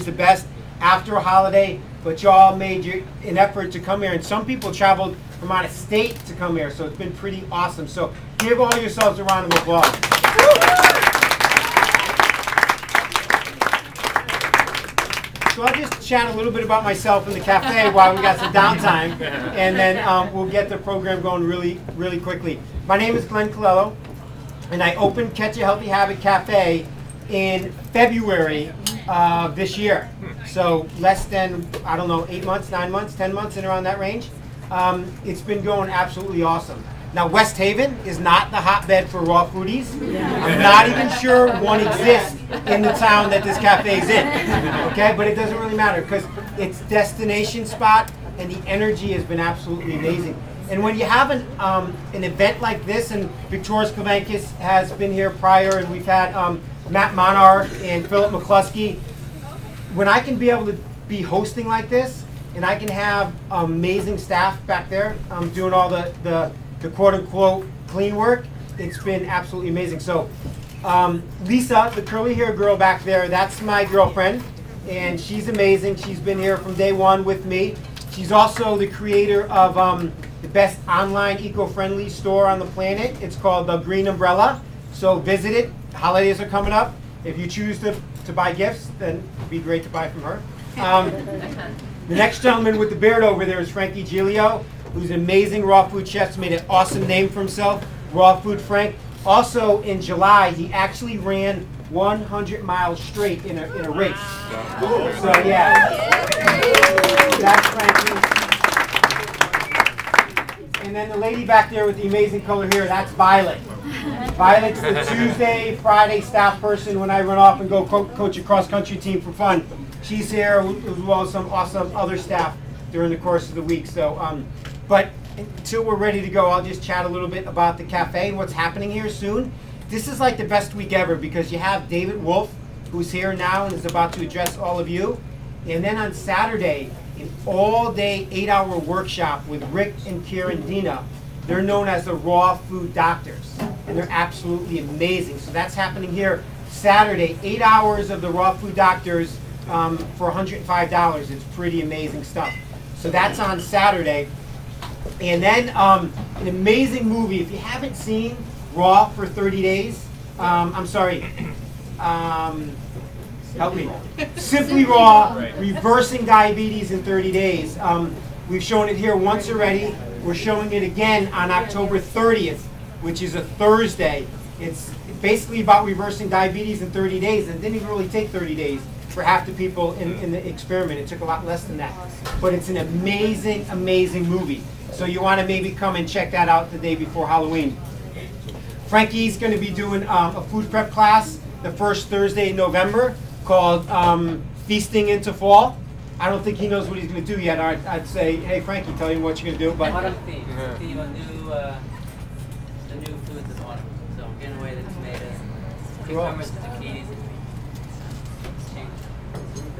always the best after a holiday, but y'all made an effort to come here, and some people traveled from out of state to come here, so it's been pretty awesome. So give all yourselves a round of applause. So I'll just chat a little bit about myself in the cafe while we got some downtime, and then we'll get the program going really, really quickly. My name is Glen Colello, and I opened Catch a Healthy Habit Cafe in February of this year. So less than, I don't know, 8 months, 9 months, 10 months, and around that range. It's been going absolutely awesome. Now, West Haven is not the hotbed for raw foodies. I'm not even sure one exists in the town that this cafe is in. Okay, but it doesn't really matter because it's destination spot and the energy has been absolutely amazing. And when you have an event like this, and Victorious Kavankis has been here prior, and we've had Matt Monarch and Philip McCluskey, when I can be able to be hosting like this, and I can have amazing staff back there doing all the quote-unquote clean work, it's been absolutely amazing. So Lisa, the curly hair girl back there, that's my girlfriend, and she's amazing. She's been here from day one with me. She's also the creator of the best online eco-friendly store on the planet. It's called The Green Umbrella. So visit it. Holidays are coming up. If you choose to buy gifts, then it'd be great to buy from her. The next gentleman with the beard over there is Frankie Giglio, who's an amazing raw food chef. He's made an awesome name for himself, Raw Food Frank. Also in July, he actually ran 100 miles straight in a race. So yeah, that's Frankie. And then the lady back there with the amazing color here, that's Violet. Violet's the Tuesday, Friday staff person when I run off and go coach a cross-country team for fun. She's here as well as some awesome other staff during the course of the week. So, but until we're ready to go, I'll just chat a little bit about the cafe and what's happening here soon. This is like the best week ever because you have David Wolfe, who's here now and is about to address all of you. And then on Saturday, an all-day 8-hour workshop with Rick and Kieran Dina. They're known as the Raw Food Doctors, and they're absolutely amazing. So that's happening here Saturday, 8 hours of the Raw Food Doctors for $105. It's pretty amazing stuff. So that's on Saturday. And then an amazing movie. If you haven't seen Raw for 30 Days, I'm sorry, help me. Simply Raw, Reversing Diabetes in 30 Days. We've shown it here once already. We're showing it again on October 30th, which is a Thursday. It's basically about reversing diabetes in 30 days. And it didn't even really take 30 days for half the people in the experiment. It took a lot less than that. But it's an amazing, amazing movie. So you want to maybe come and check that out the day before Halloween. Frankie's going to be doing a food prep class the first Thursday in November called Feasting into Fall. I don't think he knows what he's going to do yet. I'd say, hey, Frankie, tell him what you're going to do. But autumn theme. Theme of the new foods this autumn. So getting away the tomatoes, cucumbers, zucchinis.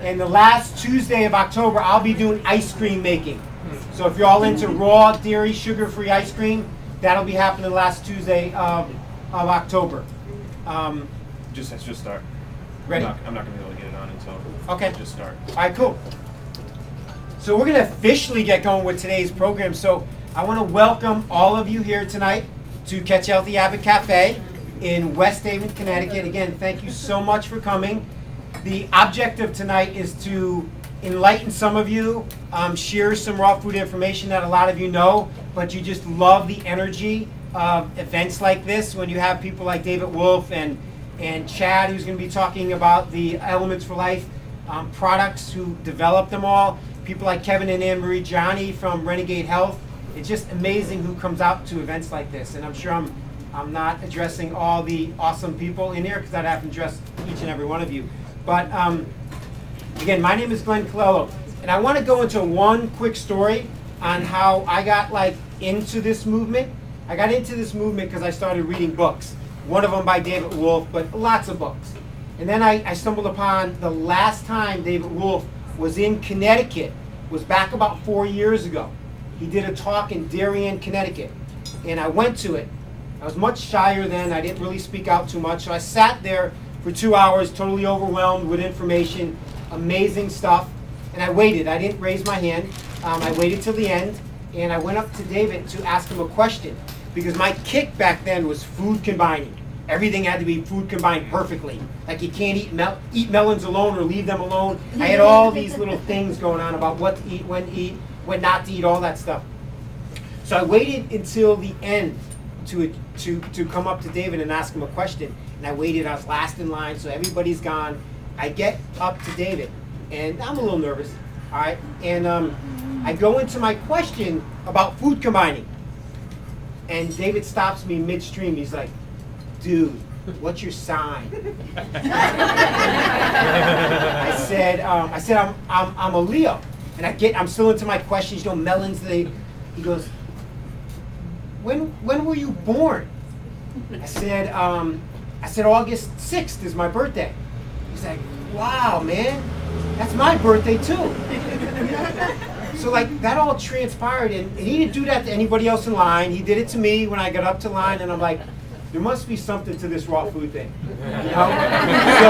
And the last Tuesday of October, I'll be doing ice cream making. So if you're all into raw, dairy, sugar-free ice cream, that'll be happening the last Tuesday of October. Let's just start. Ready? I'm not going to be able to get it on until okay. Just start. All right, cool. So we're going to officially get going with today's program. So I want to welcome all of you here tonight to Catch a Healthy Habit Cafe in West Haven, Connecticut. Again, thank you so much for coming. The object of tonight is to enlighten some of you, share some raw food information that a lot of you know, but you just love the energy of events like this when you have people like David Wolfe and Chad, who's going to be talking about the Elements for Life products, who developed them all. People like Kevin and Anne Marie Johnny from Renegade Health. It's just amazing who comes out to events like this. And I'm sure I'm not addressing all the awesome people in here because I'd have to address each and every one of you. But again, my name is Glen Colello, and I want to go into one quick story on how I got into this movement. I got into this movement because I started reading books. One of them by David Wolfe, but lots of books. And then I stumbled upon the last time David Wolfe was in Connecticut was back about 4 years ago. He did a talk in Darin, Connecticut, and I went to it. I was much shyer then. I didn't really speak out too much, so I sat there for 2 hours, totally overwhelmed with information. amazing stuff. And I waited. I didn't raise my hand. I waited till the end, and I went up to David to ask him a question, because my kick back then was food combining. Everything had to be food combined perfectly. Like you can't eat melons alone or leave them alone. I had all these little things going on about what to eat, when not to eat, all that stuff. So I waited until the end to come up to David and ask him a question. And I waited. I was last in line, so everybody's gone. I get up to David, and I'm a little nervous. All right, and I go into my question about food combining, and David stops me midstream. He's like, "Dude, what's your sign?" I said, I'm a Leo, and I'm still into my questions. You know, melons. He goes, when were you born? I said August 6th is my birthday. He's like, wow, man, that's my birthday too. So like that all transpired, and he didn't do that to anybody else in line. He did it to me when I got up to line, and I'm like, there must be something to this raw food thing, you know? So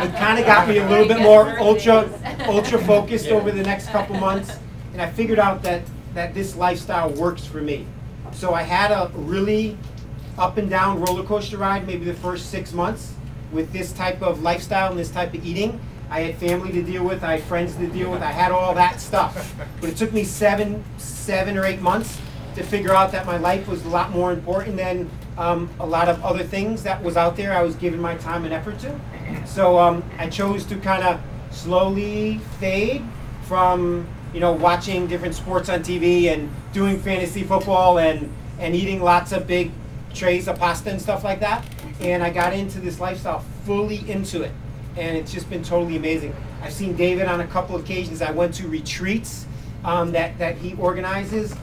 it kind of got me a little bit more ultra focused over the next couple months, and I figured out that this lifestyle works for me. So I had a really up and down roller coaster ride maybe the first 6 months with this type of lifestyle and this type of eating. I had family to deal with, I had friends to deal with, I had all that stuff. But it took me seven or 8 months to figure out that my life was a lot more important than a lot of other things that was out there I was giving my time and effort to. So I chose to kind of slowly fade from, you know, watching different sports on TV and doing fantasy football and eating lots of big trays of pasta and stuff like that. And I got into this lifestyle, fully into it. And it's just been totally amazing. I've seen David on a couple of occasions. I went to retreats that he organizes.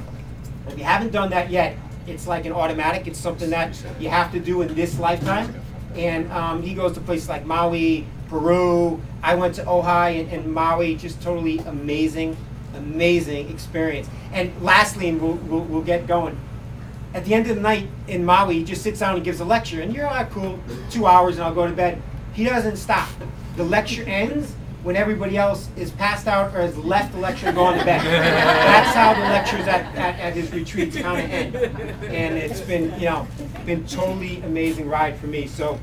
If you haven't done that yet, it's like an automatic. It's something that you have to do in this lifetime. And he goes to places like Maui, Peru. I went to Ojai and Maui. Just totally amazing experience. And lastly, and we'll get going. At the end of the night in Maui, he just sits down and gives a lecture. And you're like, cool, 2 hours and I'll go to bed. He doesn't stop. The lecture ends when everybody else is passed out or has left the lecture and gone to bed. That's how the lectures at his retreats kind of end. And it's been, you know, been totally amazing ride for me. So,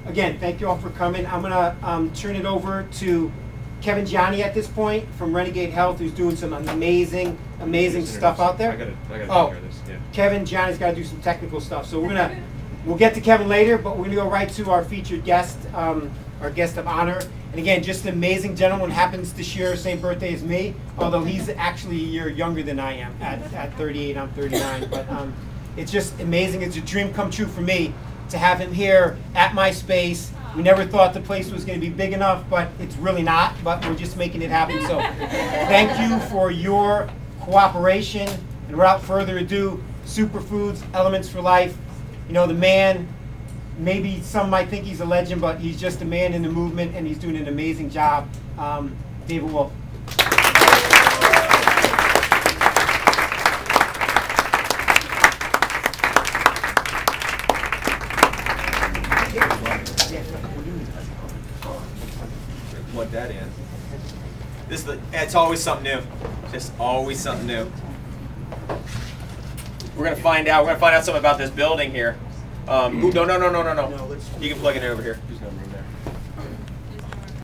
again, thank you all for coming. I'm gonna turn it over to Kevin Gianni at this point from Renegade Health, who's doing some amazing stuff out there. I gotta take Oh, care of this. Yeah. Kevin Gianni's got to do some technical stuff. So we'll get to Kevin later, but we're gonna go right to our featured guest, our guest of honor. And again, just an amazing gentleman. Happens to share same birthday as me, although he's actually a year younger than I am. At 38, I'm 39. But it's just amazing. It's a dream come true for me to have him here at my space. We never thought the place was going to be big enough, but it's really not. But we're just making it happen. So thank you for your cooperation. And without further ado, Superfoods, Elements for Life. You know, the man, maybe some might think he's a legend, but he's just a man in the movement, and he's doing an amazing job. David Wolfe. Plug that in. It's always something new. Just always something new. We're gonna find out something about this building here. No. You can plug it in over here.